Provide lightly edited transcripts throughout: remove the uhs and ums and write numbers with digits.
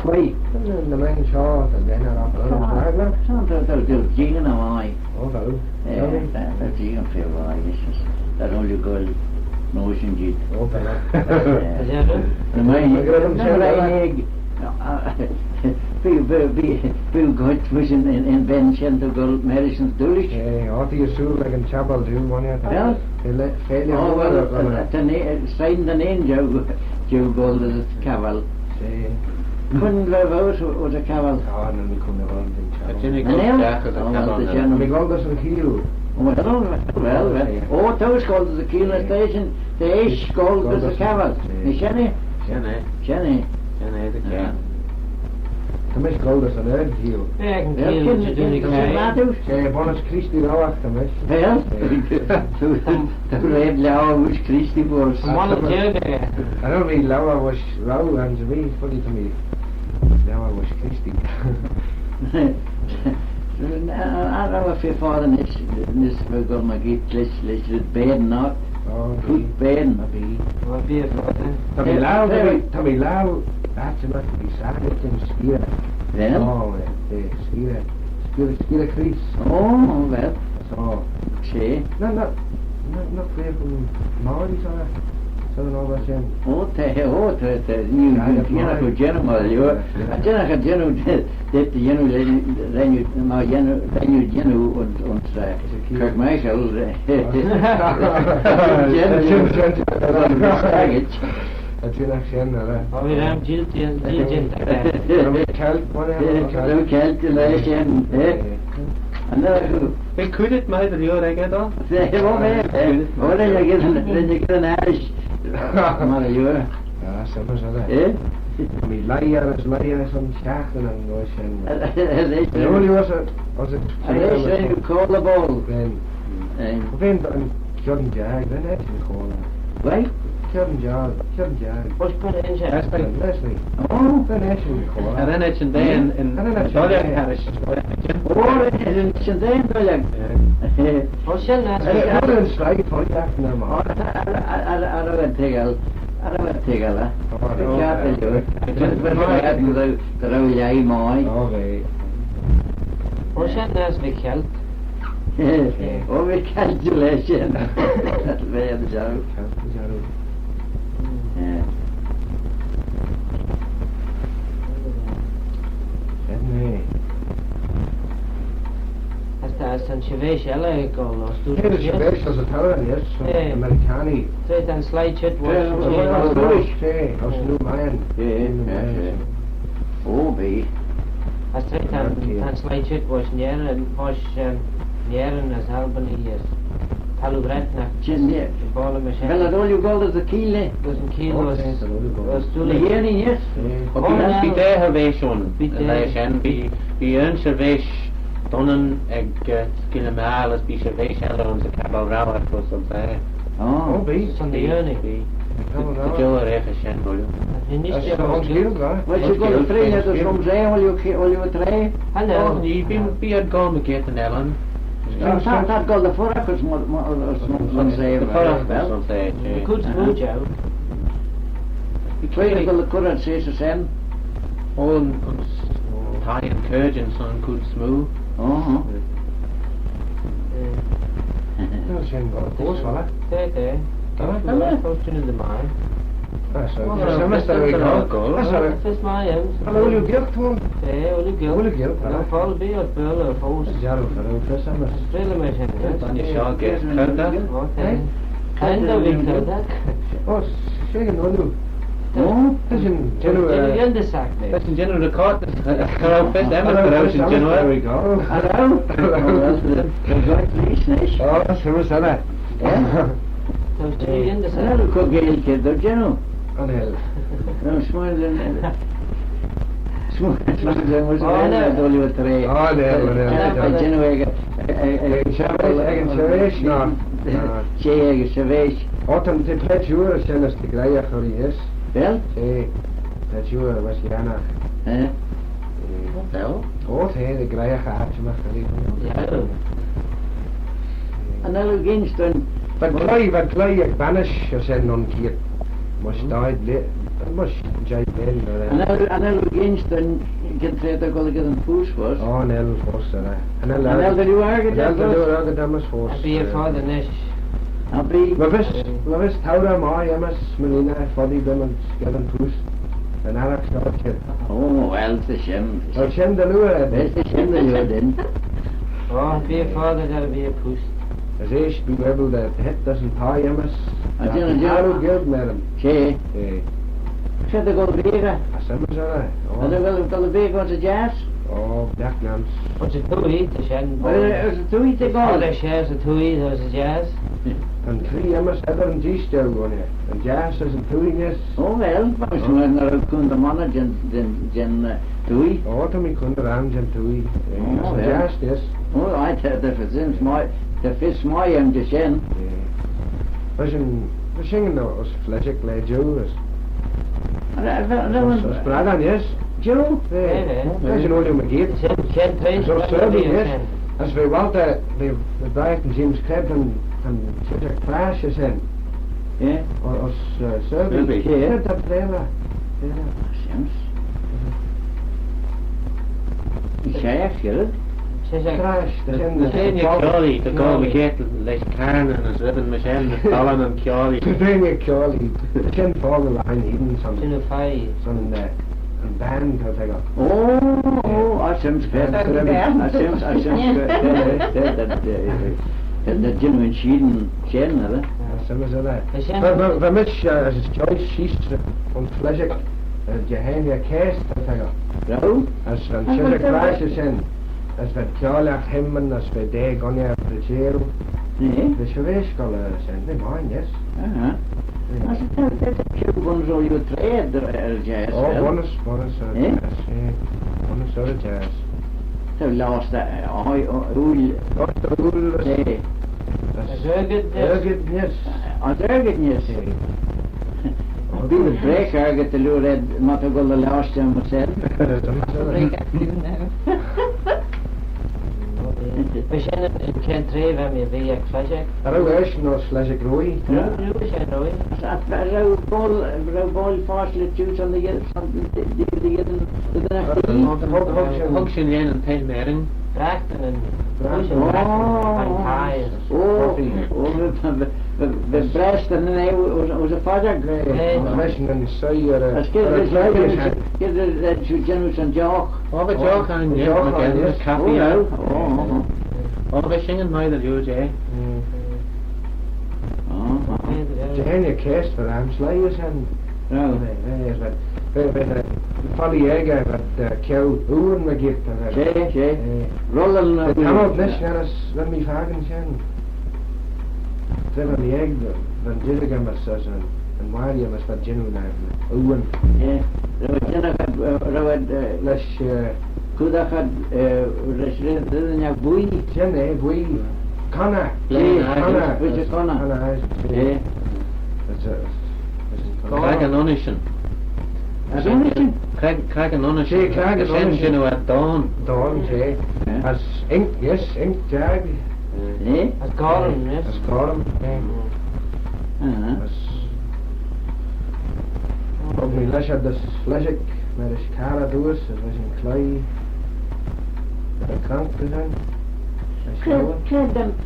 Twee. De Manx Society, and then up Faragher. They'll jing and why. Oh, no. Yeah, that's jing feel why. That only girl notion did. Oh, fella. The man, Bill Goit was in Ben Shentel Gold Madison's Dulwich. Yeah, all the issue like in Chapel, do one year. Yeah. Oh, well, sign the name Joe Gold as a caval. Couldn't live out with a caval. Oh, no, we couldn't have run in Chapel. We go to some keel. Oh, those called as a keel station, the Ish called as a caval. Shenny? Shenny. The Miss Gold is an earth heel. Yeah, I can kill you do the Yeah, bonus Christy Loach, the Miss. Yeah? The red Laura was Christy for us. I don't mean Laura was low and to me, funny to me. Laura was Christy. I don't know if your father this will go my gift, let's bed not. Oh, good bed. What be a father? Tommy Lau, that's enough to be sad, it's in Skira. Well? Oh, Skira Chris. Oh, well. So, not clear from Maurice on it. So, no, that's him. Oh, you know, for general, you are. I don't know, general, that you know, then you und Kirk Michael. That's in action, Oh, we have Jill. Calculation, We could it, my dear, I get off. Then you get an Irish. Ja, sommer så det. Vi leger som schachten and goes and. The only was a call the ball. Then John Gell, then actually call. Right? John Gell. What's put in Leslie. Oh, then actually call. And then it's in there in Parish. Oh, it's in there. What's your last I don't strike for you after them. I don't take it. I don't take it. I can't tell you. The Royal Moy. Okay. What's your last big help? Oh, we calculation. That's very the joke. Yeah. Hasta Chevesh alla goal or student. Chevesh was a tower, yes. Americani. So then slide chit was. Als new man. Yeah. Oh, be. Hasta then slide chit was near and was near as Albany is. Talubretna. The ball machine. Well, at all you go to the keel. Doesn't kill was The hearing, yes. Be there Hervation. Be earn Hervesh. Donnen skillemal as be Hervesh on the Cabal Rawat was some say. Oh, be. On the earning. The Joe Refeshen will you? Well, you go to train at the from there, will you try? Hello. You be at Golmagate and Ellen. That called the Faragher was say. The Faragher was some say. The good smooth Joe. You try to go the current says the same. Oh, and Thai and Kurgan son good smooth. Oh. Dat is geen boos, voilà. There. Posting in the mine. That's First my ends. Hallo, you gift one? Yeah, will you go? No, fall be or bill or force. Jarro, first summer. Really machine. On your Cheshaght Ghailckagh. Okay. And the Ghailckagh. Oh, zeggen no nu. Oh, Dat is een That's in general the court. Carol Fest, Emma, in general. There we go. hello. Oh, that's who was that? Yeah. So stay in the Hello, sack. cook Gael kid, don't you know? Anhel. No, smile was only a tray. Oh, there. No. Chevesh. Autumn the pleasure, send us the Graya for yes. Well? Pleasure was Yana. Well? Oh, hey, the Graya hat to Yeah. Another against one. But play, banish, you said non kid. Must died late. Mush, Jai Ben. Anel against the get the go get them push was. Oh, Nell was Anel the you are get that was. Damas was. I'll be a father Nish. I'll be. Wavis Taura Ma, Yamas, Melina, Foddy Demons, Gavin Push, and Alex Norkid. Oh, well, it's a shame. Oh, Shem the Lua, It's a shame that you're then. Oh, I'll be a father, that'll be a push. as Ish be able to hit doesn't tie Yamas. I didn't Haru Guild, madam. Che. Eh, Said they go to Vega. Asamazara. And they will go to Vega on the jazz. Oh, Black Nams. What's it to eat, the shed? Well, it was a two-eat to All go. the shares are to eat, there's a jazz. And 3 Yamas Heather and G still going here. And Jas isn't doing this. Oh, well, but it's when they're going to manage and two-eat. Oh, to me couldn't ram Jen Tui. Oh, And yeah. Jas this. Oh, I tell the physicians, the fish my to shen. We singen those Fleshik Le Jews. That was Spragan, yes. Joe. As you know, you McGee. Ken trains So for Serbian, everybody, yes. As we want the Brighton James Crabbe and such a crash is in. Yeah. Or Serbian. Serbian, yeah. That flavor. Seems. You say actually. Crash. Then you Kioli, the go we get like Carnan and Ribbon Michelle and Colin and Kioli. Then you Kioli. The chin fall the line even some. Some and band I think. Oh, I seems good. I seems good. The genuine Shen, hè? Some is that. But Mitch as his choice she's on Fleshik. Jehania cast I think. No? As van Cheshaght Ghailckagh in. As we Clarke himmen, as we day gone here for the jail. Nee. The Cheshaght Ghailckagh sent me mine, yes. Als het een keer van zo je trade jazz. Oh, bonus, jazz. Bonus jazz. So last that I Nee. Yes. I dug yes. I've been a breaker, I get the lure red, not to go the last time myself. We zijn in Ken Treve en we via Cheshaght. Is no Fleshik Roy. Ja, we zijn Roy. Ball fast let choose on the Function yen and Pale Mering. Drachten en pushen van kaaien. The breast and then was a father. Fleshik and say As kids that should generous and jock. Oh, but Jock and yes, Cappy out. Oh, we're singing neither you, Jay. Jehania cast for them slayers and No. yes, but Folly Egger, but Cow Owen McGee. Jay. Rolling. The Tamil Nishnanas, let me fagen shen. Then on the egg, when Jilligan says, and Maria must have genuine Owen. Yeah. Lesh, Could I had resident Bui? Jenny, we. Connor. Which is Connor? Yeah. That's a. Craig and Onishan. As Onishan? Craig and Onishan. Craig and Onishan. At dawn. Dawn, say. As ink, yes, ink jag. Yeah. As Gordon, yes. As Gordon. As. Probably Lesh had this Fleshik, Marish Cara Doos, as was in Clay. The Crank design.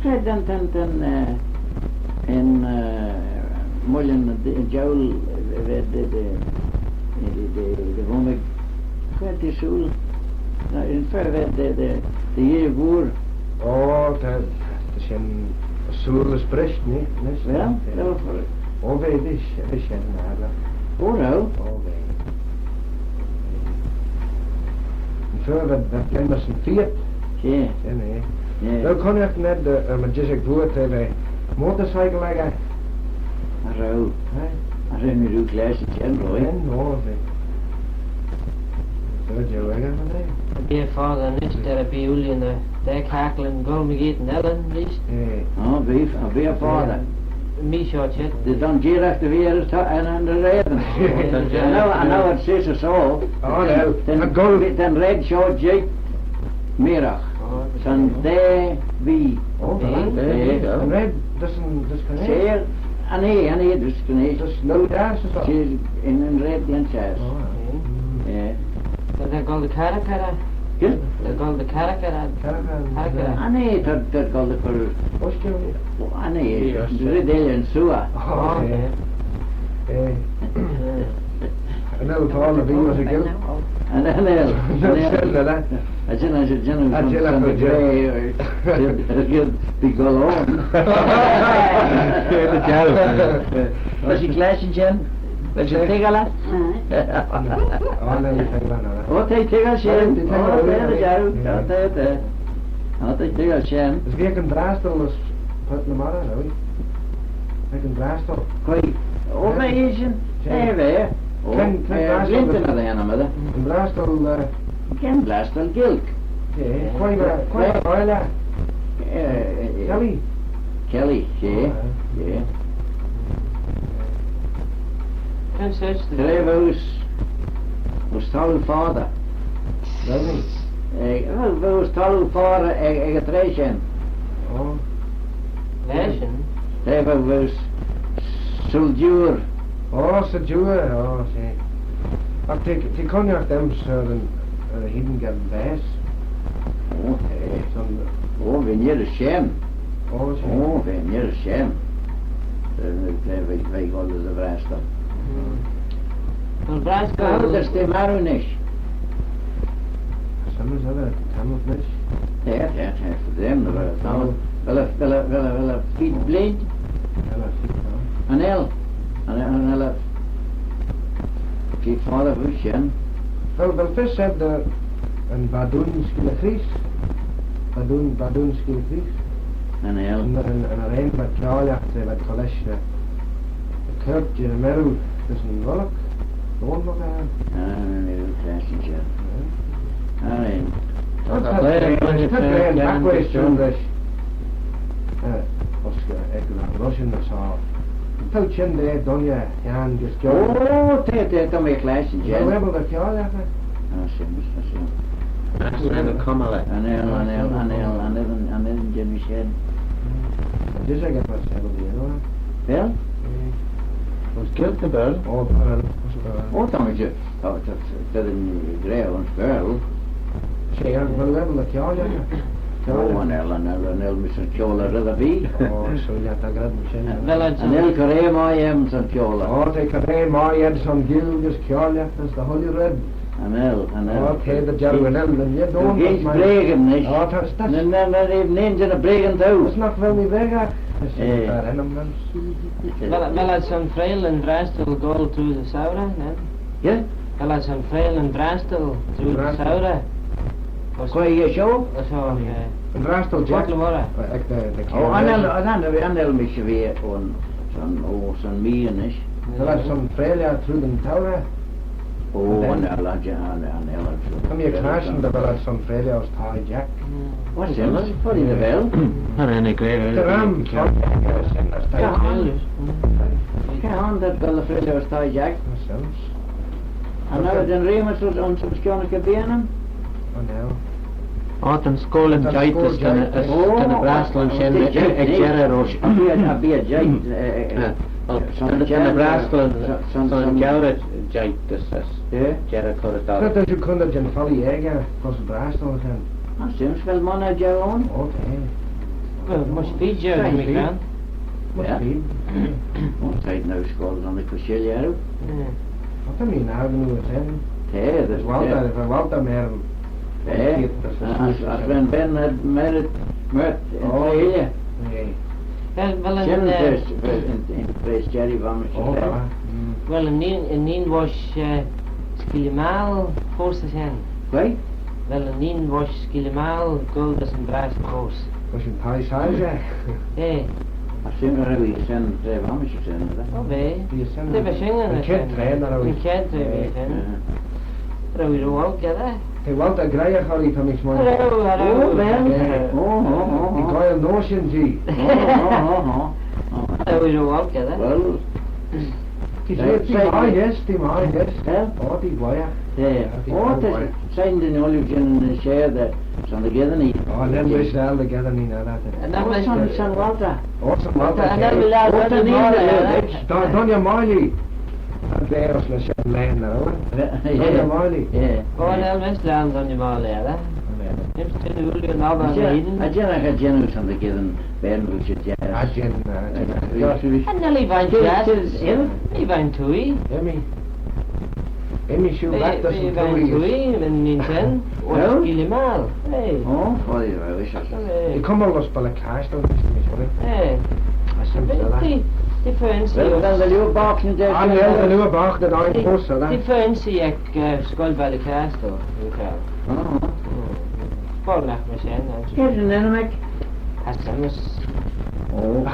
Credent en Mullen Jowl de homig kwijt die zoel in ver de hele boer. Oh, dat is een soerles brest, niet? Ja, oh, weet is geen nader. Oh, nou. Oh, weet. En voor dat kan maar zijn viert. Ja. Nee. Ja. Dan kon ik net met Cheshaght Ghailckagh hebben motorcycle leggen. Zo. Als je nu doet lezen, tjen hoor. En hoor, weet. Zo leggen van mij. Be a father Nish, there be Uli in the cackle and go me get Ellen, Nish. Oh, be a vader. Me short shit. De dan keer achter weer en de reden. I know it says so. Oh, no. Dan red short Jake Mirach. San de wie. Oh, En red, dat is een zeer nee, dus nee. Dus nou daar is het. She's in een red and chest. Yeah. Dat kan de Clarke. Good. Dat kan de Clarke. Nee, dat kan de voor. Nee, de red and Sua. En nou voor alle dingen was ik ook. En als je die galon. Was je klein, Jen? Was je tegelen? Wat heet tegel, Jen? Altijd tegel, Jen. Dus wie een draastel is wat normaal is, ik een draastel. Kijk, op mij is een. Nee, weer. Glinten naar de henne, maar dat. Een draastel. Geen blaastel Ghailckagh. Kwijt oila. Kelly, ja. En zes. Drie was tal uw vader. Wel niet. Was tal uw vader en het reisje. Lezen. Drie was soldier. Soldier, zie. Ach, die kon je dem zo'n hidden gaan wijs. Wanneer de Shem. Wanneer de Shem. Wij gaan de vrijstel. Een vrijstel. Dat is de Maroonish. Soms hadden het helemaal niet. Ja, voor hem. Wel fiet blind. En heel. Fiet vader Rusje. Wel vis had een badoenskille Gries. Badoenskille Gries. En heel. En een met kaaljacht met college. Een kurpje in de middel. Dus een wolk. Gewoon nog aan. Een heel kleintje. Alleen. Dat is backways English. Als ik naar Russian zou. Touch in there, don't you? Jan, just go. Dat dan weer kleintje. We hebben dat kaaljacht. En een kammelen. En dan Jimmy Shed. Dus ik heb wat zeggen hier, hoor. Wel? Was Ghailckagh bel? Dan is je. Dat een greel en spel. Zeg, we hebben dat kaaljacht. En el met zijn kjola redabie. Zo ja, dat gaat niet En el karee maar hem zijn kjola. Ik kan een maar je zo'n gildes kaaljacht, dat is de holy red. En el. Oké, dat jij wel en je doet. Geen bregen, niet? Dat is dat. Nee, neem ze een bregen Dat toe. is nog wel niet weg. Wel uit zo'n vreel en vrijstel goal through the Saura, ne? Ja? Wel uit zo'n vreel en vrijstel through the Saura. Kon je zo? Zo, Een draagstel Jack. Anel met je weer zo'n mieren is. Dat is zo'n vreel through the Tower. Anel. Kom je knarsen, dat wel uit zo'n vreel als Thai Jack. Wat is dat? Wat is dat wel? En ik weet De ram. Ja, dat wel een vrede was Thai Jack. Zelfs. En nou den remers onze beschonige benen. Een school in Jaitis kan Brasland zijn Gerre Roos. Ja, via Jait. Kan Brasland zo'n Gerre Jaitis. Gerre Corridor. Dat is je kon dat je een vallie eigen van zijn draagstel gaan. Nou, soms wel mannen Jaron. Moest fietsen, immigrant. Ja. Want hij nou school dan de Cochelier. Wat heb je nou genoeg zijn? Ja, dat is Walter meer. Als we een ben met hier. Wel In een Prijs Jerry van me. wel een was skilimaal voor te zijn. Weet? Wel een was skilimaal gold als een vrijstel. Was je een Thai huis? Hé. Als je maar weer zijn, twee wammetjes zijn. Oh, nee. Die was zingen. Een kind trainen daar ook. Een kind trainen. Dat is ook, ja. Hij wou dat grijden gaan die van mij smoren. Hallo, hallo. Ik kan je notion zien. Dat is ook, ja. Wel, die mai, yes. Ja? Oh, die wire. Wat zijn de olives in de share that zijn together niet? Oh, then we shall together niet naar dat. En dan was San Walter. Oh, some water. En dan wil ik Wat wel een niet. Don je Miley. Dat daar is een shit lijn daar, hoor. Don je Miley. Ja. Gewoon heel Westland dan je maar leren. Neemt je de jullie een album heen. Ajana gaat jenu zijn together ben we het ja. Adjen. En dan lief aan je. Lief aan toe. Emmy shoe back dat Lief aan toe. En Nintendo. Of helemaal. Hey. Oh, voor je wel is het. Ik kom al eens bij de kaas dan. Hey. Differentie. Wel dan de nieuwe bak niet daar. Ah, nee, de nieuwe bak dat een post hè. Differentie ik school bij de kaas toch. Oh. Voor nach me zijn. Kijk dan dan mek. Hast du mis? Oh.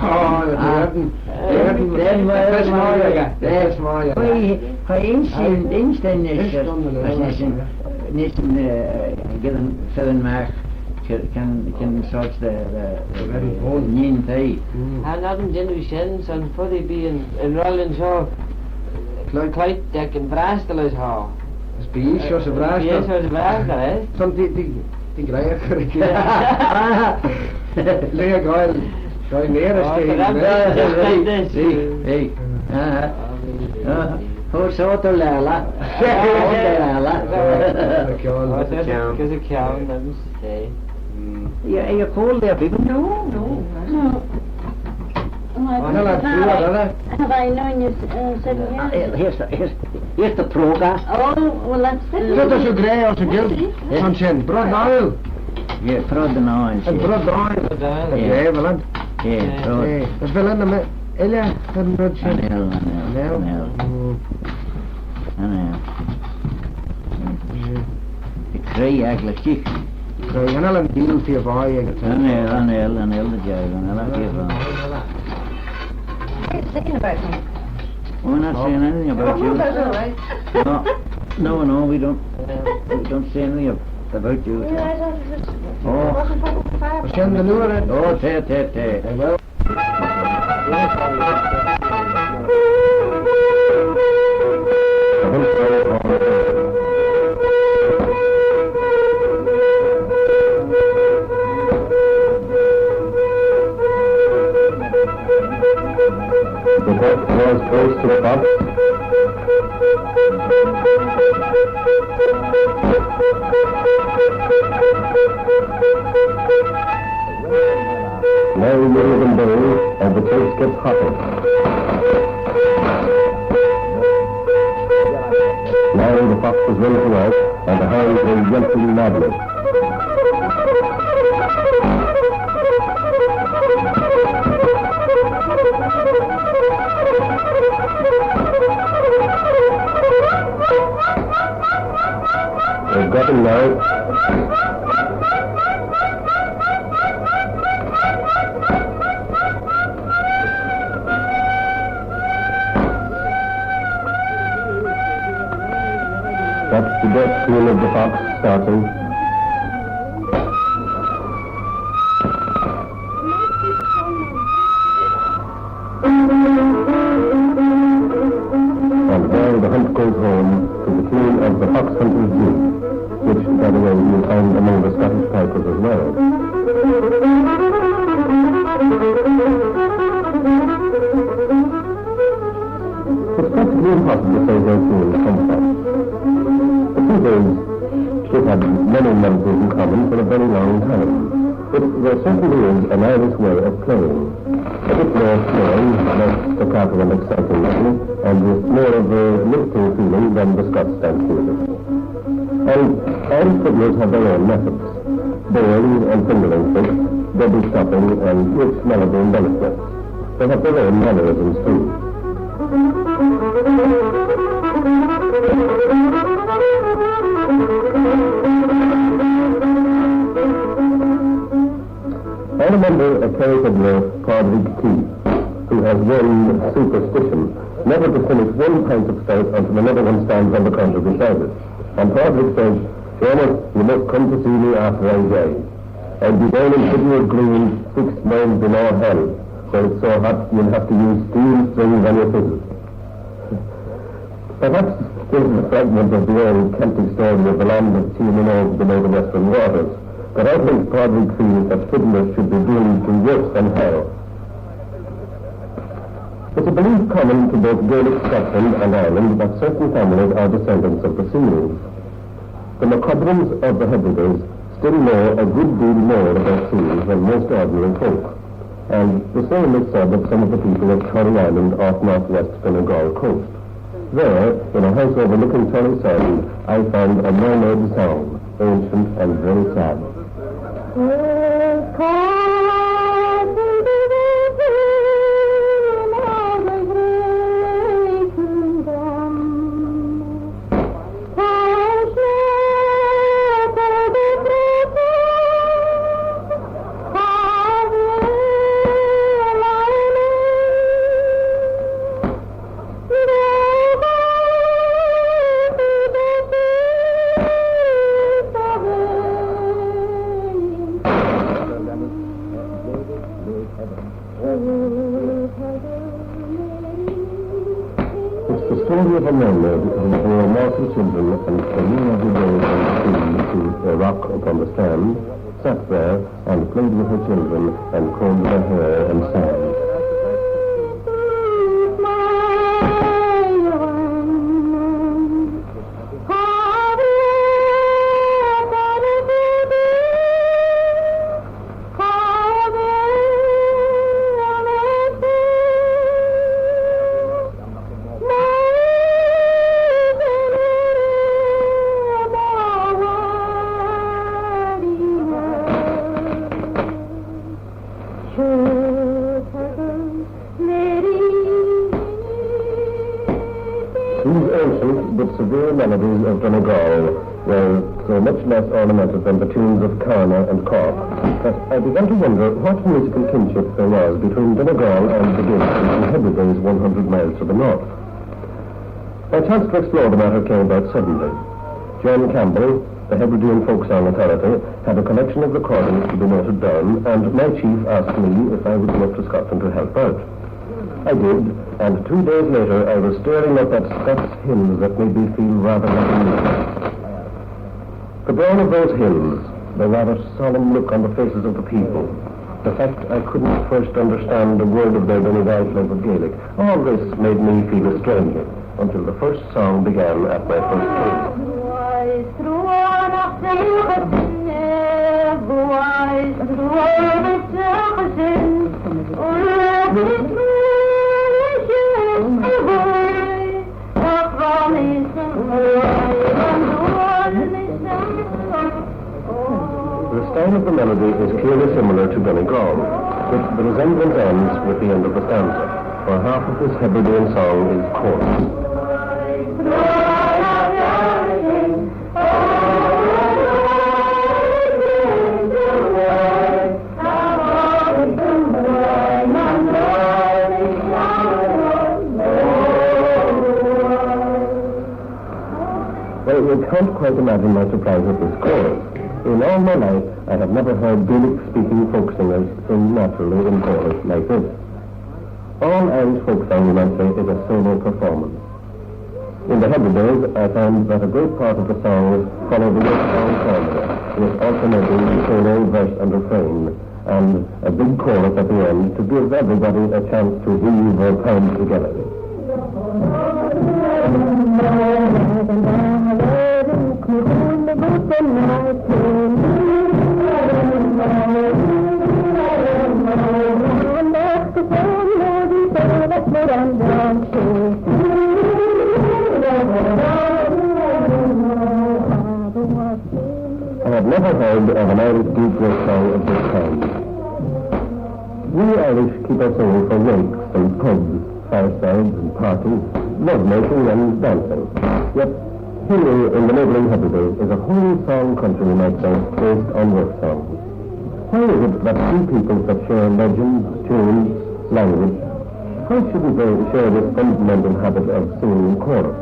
Dat is mooi. Ga instellen is niet een verder maar kan soort de niet hij. Han hadden generation zijn voor die bij een rollen zo. Kleid dat een braadstel is ha. Dat is bij zoals een braas. Ja, zoals braadstel hè. Soms die grijp. Leer geil. Ga je meer eens Hey. Hoe zo te lala? Lala. Because ik jou dan stay. Ja, je kool daar people. No. Have I known you 7 years? Here's the proga. Oh, well that's Dat is een grij als een geld. Van zijn broodduil. Ja, brood de nine. Een broodduil. Ja, wel aan. Ja, brood. Dat is wel aan de Ella, een broodje. Anel. Ik kreeg eigenlijk chic. Ik ga al een deal voor je bij. Anel, de juiven. thinking about me. We're not saying anything about you. No, we don't say anything about you. We zijn de nieuwe. Oh, te. Wel. The boat was close to the pump. Now we move and bowl, and the chase gets hotter. Now the fox is ready to out, and the hounds are yelping madly. They've got him now. That's the death scene of the fox starting. And now the hunt goes home to the tune of the fox hunter's jig, which, by the way, you'll find among the Scottish pipers as well. It's practically impossible to say where tunes come from. The truth is, it had many members in common for a very long time. But there certainly is an Irish way of playing. A bit more flowing, less staccato and exciting looking, and with more of a lifting feeling than the Scots dance music. And Irish fiddlers have their own methods. Bowing and fingering tricks, double stopping, and rich melody embellishments. They have their own mannerisms too. I remember a character called Radcliffe, who has one superstition, never to finish one pint of stout until another one stands on the counter beside it. And Roderick says, Seamus, you must come to see me after I die. I'll be down in Sidney Green, 6 miles below hell, where it's so hot you'll have to use steel strings on your fiddle. Perhaps this is a fragment of the old Celtic story of the land of tea and oak below the western waters, but I think Padraig feels that fiddlers should be doomed to worse than hell. It's a belief common to both Gaelic Scotland and Ireland that certain families are descendants of the Seals. The Macodrums of the Hebrides still know a good deal more about seals than most ordinary folk, and the same is said of some of the people of Torrey Island off northwest Donegal coast. There, in a house overlooking Torrey Sound, I found a mermaid song, ancient and very sad. Of a mermaid who bore mortal children and came every day from the sea to a rock upon the strand, sat there and played with her children and combed their hair and sang. Melodies of Donegal were so much less ornamented than the tunes of Carna and Cork that I began to wonder what musical kinship there was between Donegal and the Gaelic and Hebrides 100 miles to the north. My chance to explore the matter came about suddenly. John Campbell, the Hebridean folk song authority, had a collection of recordings to be noted down, and my chief asked me if I would go up to Scotland to help out. I did, and 2 days later I was stirring up at Scots hills that made me feel rather like a music. The brown of those hills, the rather solemn look on the faces of the people, the fact I couldn't first understand a word of their Donegal type of Gaelic, all this made me feel a stranger, until the first song began at my first taste. The style of the melody is clearly similar to Donegal, but the resemblance ends with the end of the stanza, for half of this Hebridean song is chorus. Well, you can't quite imagine my surprise at this chorus. In all my life, I have never heard Gaelic-speaking folk singers sing naturally in chorus like this. All Irish folk song, you might say, is a solo performance. In the Hebrides, I found that a great part of the songs follow the work-song formula, with alternating solo, verse, and refrain, and a big chorus at the end to give everybody a chance to weave or pound together. I have never heard of an Irish deep work song of this kind. We Irish keep our soul for wakes and pubs, firesides and parties, love-making and dancing. Yet here in the neighbouring Hebrides is a whole song country, you might say, based on work songs. Why is it that two peoples that share legends, tunes, language, why shouldn't they share this fundamental habit of singing in chorus?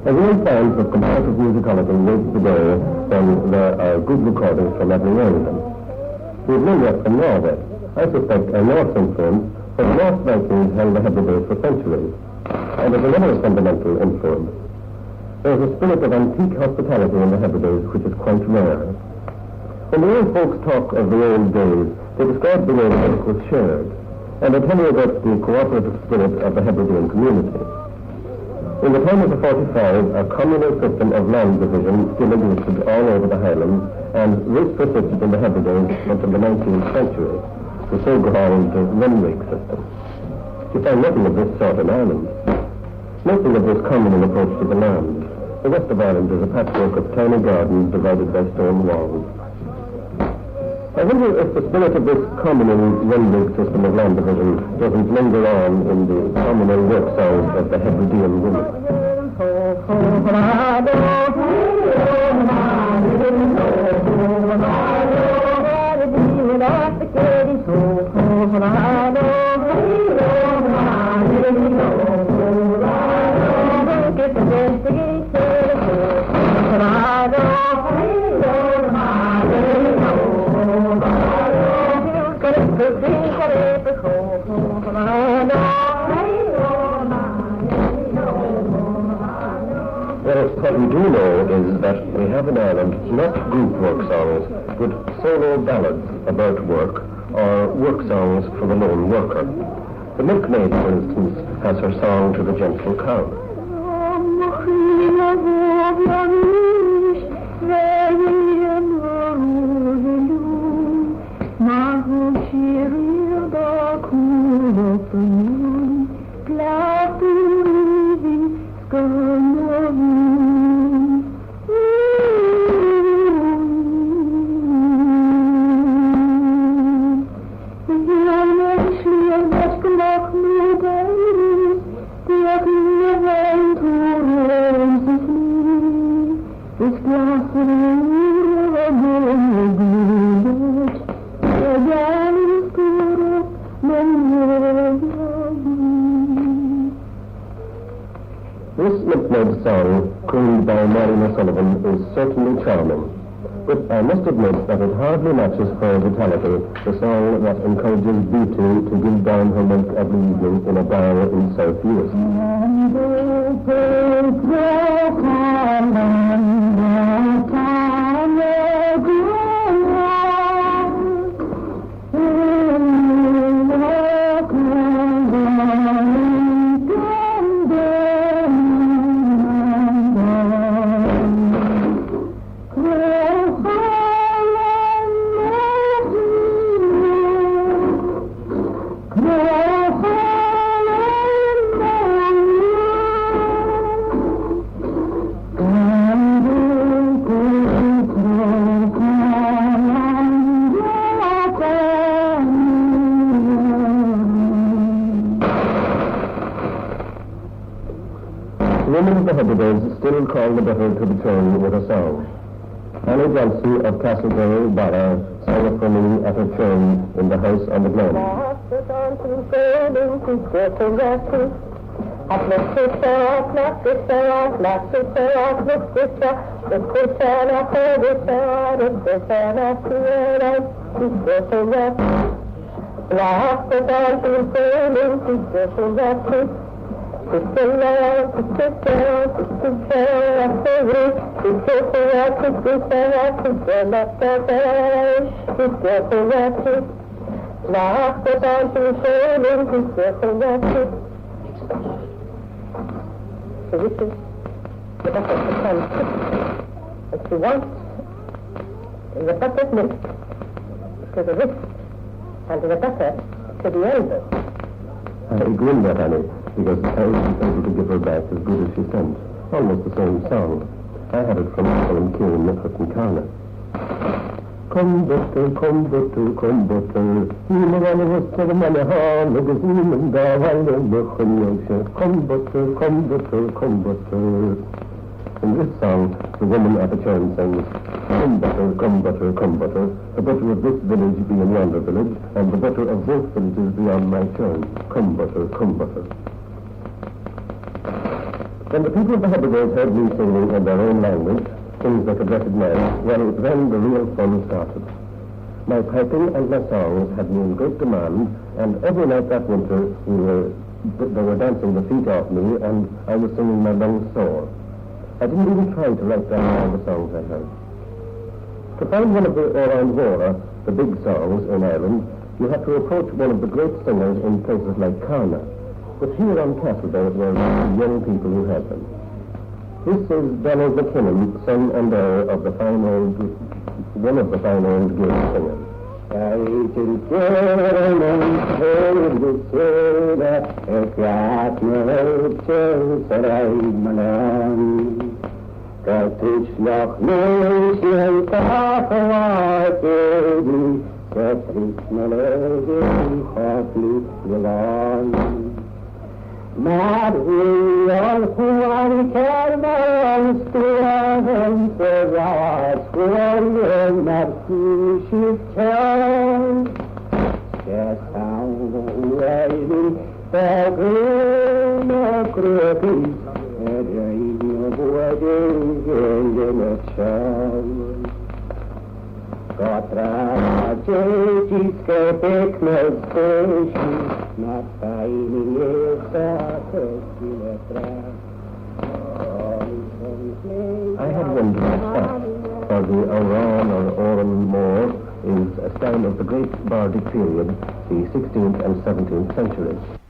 A real science of comparative musicality waits the day when there are good recordings from every area. We've known that from Norway. I suspect a Norse influence, for the Norse Vikings held the Hebrides for centuries, And as another fundamental influence, there is a spirit of antique hospitality in the Hebrides which is quite rare. When the old folks talk of the old days, they describe the way the work was shared, and they tell you about the cooperative spirit of the Hebridean community. In the time of the 45, a communal system of land division still existed all over the Highlands, and this persisted in the Hebrides until the 19th century, the so-called Renwick system. You find nothing of this sort in Ireland. Nothing of this communal approach to the land. The west of Ireland is a patchwork of tiny gardens divided by stone walls. I wonder if the spirit of this communal Renwick system of land division doesn't linger on in the communal work songs of the Hebridean women. Well, what we do know is that we have in Ireland not group work songs, but solo ballads about work, or work songs for the lone worker. The milkmaid, for instance, has her song to the gentle cow. Is certainly charming, but I must admit that it hardly matches for vitality the song that encourages Beauty to give down her milk every evening in a bar in South US. Still call the butter to the turn with a song. Annie Johnson of Castleberry, Barra, sang it for me at her churn in the house on the Glen. So this is the butter of the sun. What you want is the buttered milk to the wrist and the butter to the elbow. I grinned at Annie because I was able to give her back as good as she sent. Almost the same song. I had it from Colin Keane at Hutton Carner. Come butter, come butter, come butter. Come butter, come butter, come butter. In this song, the woman at the churn sings, come butter, come butter, come butter. The butter of this village be in yonder village, and the butter of both villages beyond my churn. Come butter, come butter. When the people of the Hebrides heard me singing in their own language, things they could recognize, well, then the real fun started. My piping and my songs had me in great demand, and every night that winter we were they were dancing the feet off me, and I was singing my lungs sore. I didn't even try to write down all the songs I heard. To find one of the Oran Vora, the big songs in Ireland, you have to approach one of the great singers in places like Carna. But here on Castle there were young people who had them. This is Donald McKinnon, son and heir of one of the fine old guild singers. I can turn and hold the soda, if that no chance that I'm alone. Dat is nog nooit een tafelwaarde, dat is mijn leven, gaat niet gedaan. Maar wie al gewoon kermen stroom, zoals gewoon naar kiesje kan. Zes houden wijden, de groene kroepjes. Contra gente que pecas na I had wondered myself, for the Oran or Oran Moor is a style of the great bardic period, the 16th and 17th centuries.